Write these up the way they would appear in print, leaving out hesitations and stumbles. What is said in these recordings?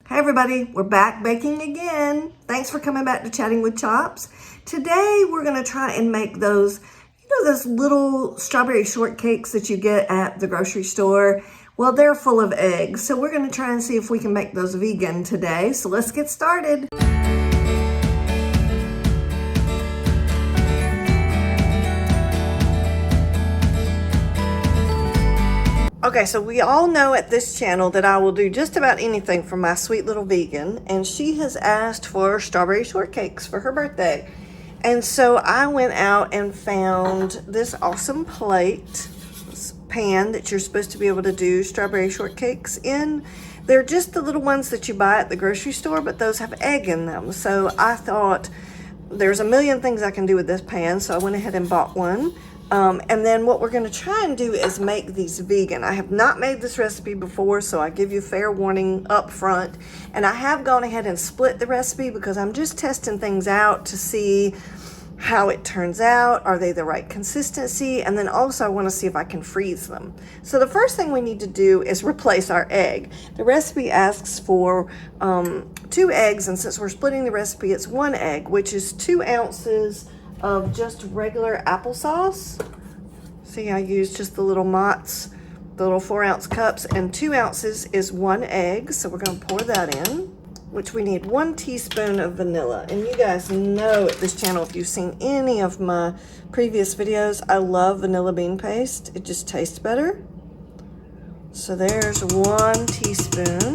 Hey everybody, we're back baking again. Thanks for coming back to Chatting with Chops. Today we're gonna try and make those, those little strawberry shortcakes that you get at the grocery store. Well, they're full of eggs, so we're gonna try and see if we can make those vegan today. So let's get started. Okay, so we all know at this channel that I will do just about anything for my sweet little vegan, and she has asked for strawberry shortcakes for her birthday. And so I went out and found this awesome plate, this pan that you're supposed to be able to do strawberry shortcakes in. They're just the little ones that you buy at the grocery store, but those have egg in them. So I thought there's a million things I can do with this pan, so I went ahead and bought one. And then what we're going to try and do is make these vegan. I have not made this recipe before, so I give you fair warning up front. And I have gone ahead and split the recipe because I'm just testing things out to see how it turns out. Are they the right consistency? And then also I want to see if I can freeze them. So the first thing we need to do is replace our egg. The recipe asks for 2 eggs, and since we're splitting the recipe, it's 1 egg, which is 2 ounces of just regular applesauce. See, I used just the little Mott's, the little 4-ounce cups, and 2 ounces is 1 egg. So we're going to pour that in, which we need 1 teaspoon of vanilla. And you guys know at this channel, if you've seen any of my previous videos, I love vanilla bean paste. It just tastes better. So there's 1 teaspoon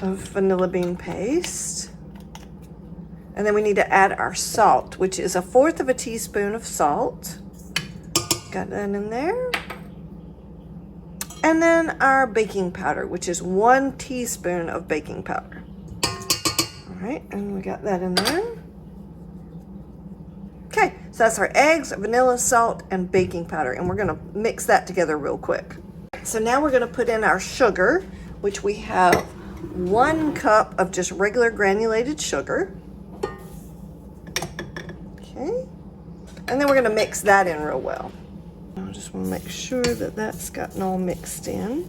of vanilla bean paste. And then we need to add our salt, which is 1/4 of a teaspoon of salt. Got that in there. And then our baking powder, which is 1 teaspoon of baking powder. All right, and we got that in there. Okay, so that's our eggs, vanilla, salt, and baking powder. And we're gonna mix that together real quick. So now we're gonna put in our sugar, which we have 1 cup of just regular granulated sugar. Okay, and then we're going to mix that in real well. I just want to make sure that that's gotten all mixed in.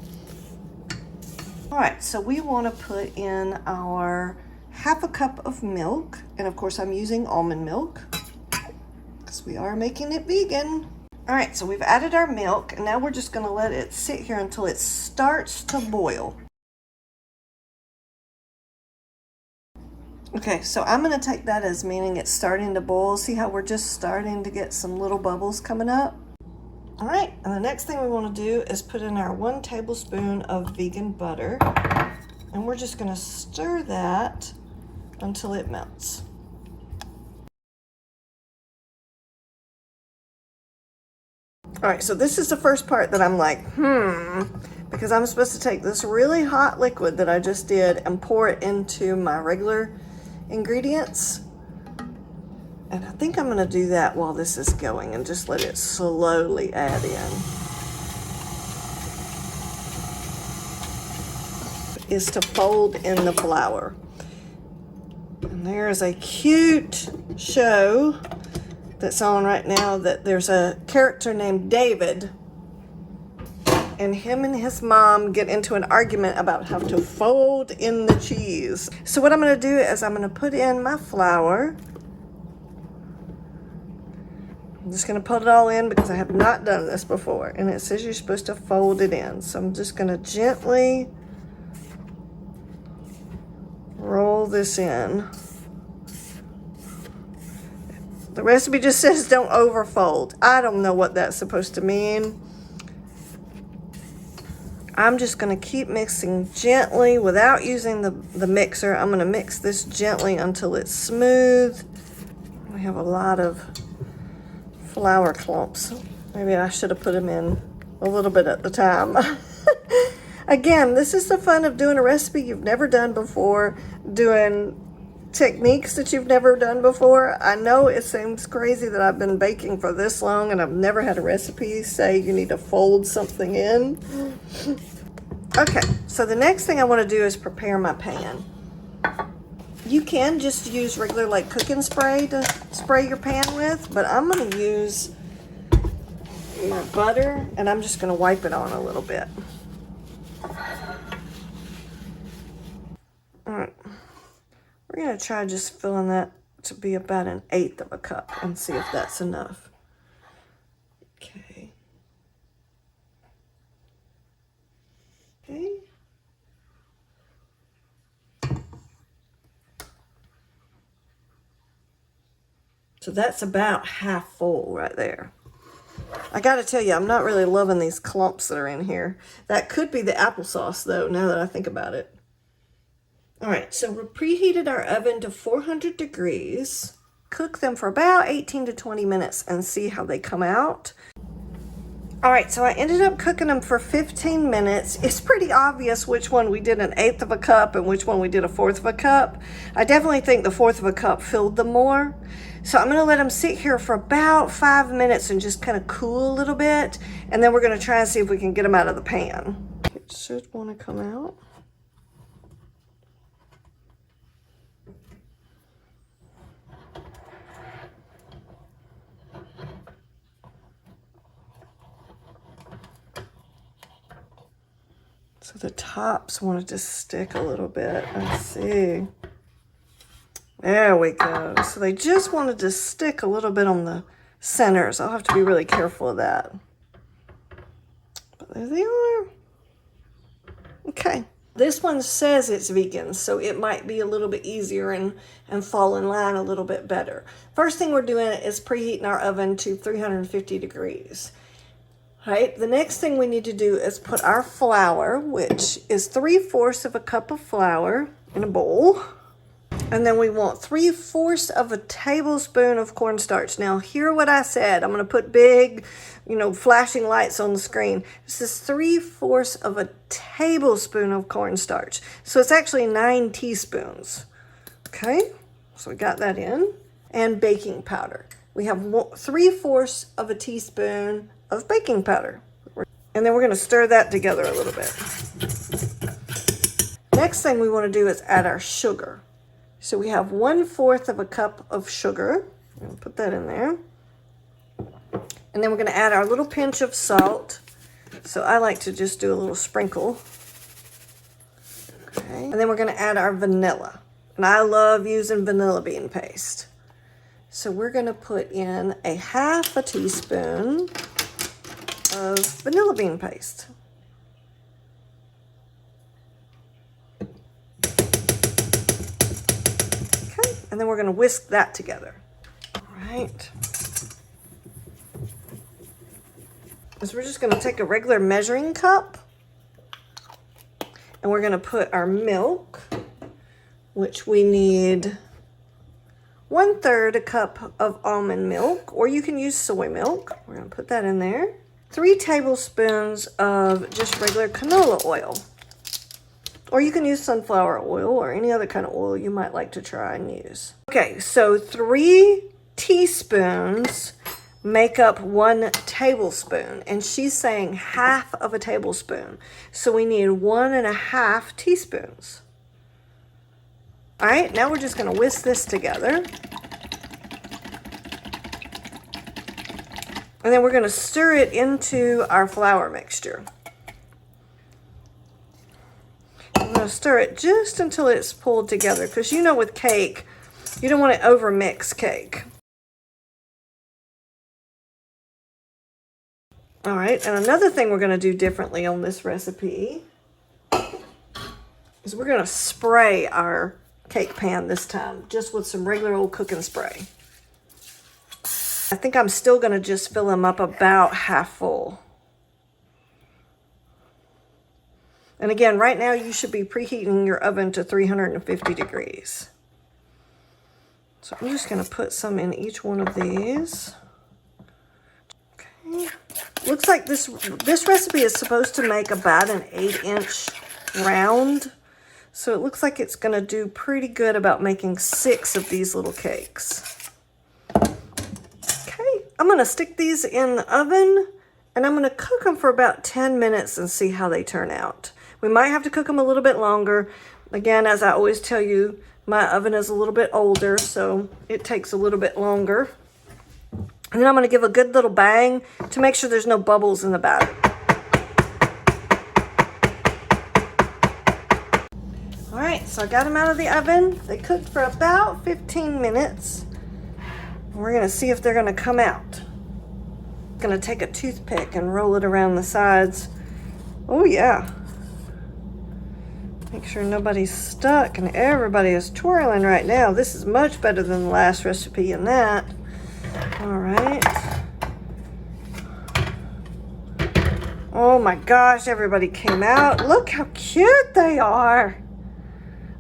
All right, so we want to put in our 1/2 cup of milk, and of course I'm using almond milk because we are making it vegan. All right, so we've added our milk, and now we're just going to let it sit here until it starts to boil. Okay, so I'm going to take that as meaning it's starting to boil. See how we're just starting to get some little bubbles coming up? All right, and the next thing we want to do is put in our 1 tablespoon of vegan butter. And we're just going to stir that until it melts. All right, so this is the first part that I'm like, because I'm supposed to take this really hot liquid that I just did and pour it into my regular ingredients. And I think I'm going to do that while this is going and just let it slowly add in. Is to fold in the flour. And there's a cute show that's on right now that there's a character named David, and him and his mom get into an argument about how to fold in the cheese. So what I'm going to do is I'm going to put in my flour. I'm just going to put it all in because I have not done this before, and it says you're supposed to fold it in. So I'm just going to gently roll this in. The recipe just says don't overfold. I don't know what that's supposed to mean. I'm just going to keep mixing gently without using the mixer. I'm going to mix this gently until it's smooth. We have a lot of flour clumps. Maybe I should have put them in a little bit at the time. Again, this is the fun of doing a recipe you've never done before, doing techniques that you've never done before. I know it seems crazy that I've been baking for this long and I've never had a recipe say you need to fold something in. Okay, so the next thing I want to do is prepare my pan. You can just use regular like cooking spray to spray your pan with, but I'm going to use my butter and I'm just going to wipe it on a little bit. All right. We're going to try just filling that to be about 1/8 of a cup and see if that's enough. Okay. Okay. So that's about half full right there. I got to tell you, I'm not really loving these clumps that are in here. That could be the applesauce, though, now that I think about it. All right, so we preheated our oven to 400 degrees. Cook them for about 18 to 20 minutes and see how they come out. All right, so I ended up cooking them for 15 minutes. It's pretty obvious which one we did 1/8 of a cup and which one we did 1/4 of a cup. I definitely think the 1/4 of a cup filled them more. So I'm gonna let them sit here for about 5 minutes and just kind of cool a little bit. And then we're gonna try and see if we can get them out of the pan. It should wanna come out. So the tops wanted to stick a little bit. Let's see. There we go. So they just wanted to stick a little bit on the centers. I'll have to be really careful of that. But there they are. Okay. This one says it's vegan, so it might be a little bit easier and fall in line a little bit better. First thing we're doing is preheating our oven to 350 degrees. Right, the next thing we need to do is put our flour, which is 3/4 of a cup of flour, in a bowl. And then we want 3/4 of a tablespoon of cornstarch. Now, hear what I said. I'm going to put big, flashing lights on the screen. This is 3/4 of a tablespoon of cornstarch. So it's actually 9 teaspoons. Okay, so we got that in. And baking powder. We have 3/4 of a teaspoon of baking powder. And then we're going to stir that together a little bit. Next thing we want to do is add our sugar. So we have 1/4 of a cup of sugar. I'll put that in there. And then we're going to add our little pinch of salt. So I like to just do a little sprinkle. Okay. And then we're going to add our vanilla. And I love using vanilla bean paste. So we're going to put in 1/2 teaspoon of vanilla bean paste. Okay, and then we're going to whisk that together. All right. So we're just going to take a regular measuring cup and we're going to put our milk, which we need 1/3 a cup of almond milk, or you can use soy milk. We're going to put that in there. 3 tablespoons of just regular canola oil. Or you can use sunflower oil or any other kind of oil you might like to try and use. Okay, so 3 teaspoons make up 1 tablespoon. And she's saying 1/2 of a tablespoon. So we need 1.5 teaspoons. All right, now we're just going to whisk this together. And then we're going to stir it into our flour mixture. I'm going to stir it just until it's pulled together, because with cake, you don't want to overmix cake. All right, and another thing we're going to do differently on this recipe is we're going to spray our cake pan this time, just with some regular old cooking spray. I think I'm still going to just fill them up about half full. And again, right now you should be preheating your oven to 350 degrees. So I'm just going to put some in each one of these. Okay. Looks like this recipe is supposed to make about an 8-inch round. So it looks like it's going to do pretty good about making 6 of these little cakes. I'm going to stick these in the oven and I'm going to cook them for about 10 minutes and see how they turn out. We might have to cook them a little bit longer. Again, as I always tell you, my oven is a little bit older, so it takes a little bit longer. And then I'm going to give a good little bang to make sure there's no bubbles in the batter. All right, so I got them out of the oven. They cooked for about 15 minutes. We're gonna see if they're gonna come out. Gonna take a toothpick and roll it around the sides. Oh yeah. Make sure nobody's stuck and everybody is twirling right now. This is much better than the last recipe in that. All right. Oh my gosh, everybody came out. Look how cute they are.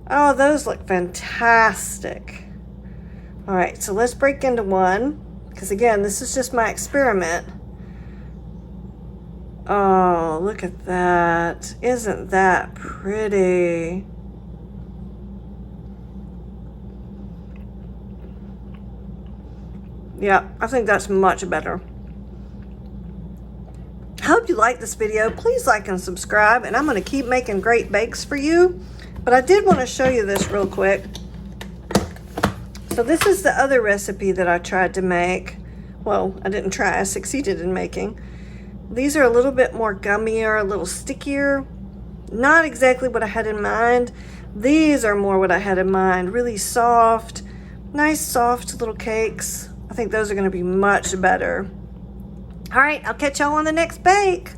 Oh, those look fantastic. All right, so let's break into one, because again, this is just my experiment. Oh, look at that. Isn't that pretty? Yeah, I think that's much better. I hope you like this video. Please like and subscribe, and I'm going to keep making great bakes for you. But I did want to show you this real quick. So this is the other recipe that I tried to make. Well, I didn't try, I succeeded in making. These are a little bit more gummier, a little stickier. Not exactly what I had in mind. These are more what I had in mind. Really soft, nice soft little cakes. I think those are going to be much better. All right, I'll catch y'all on the next bake.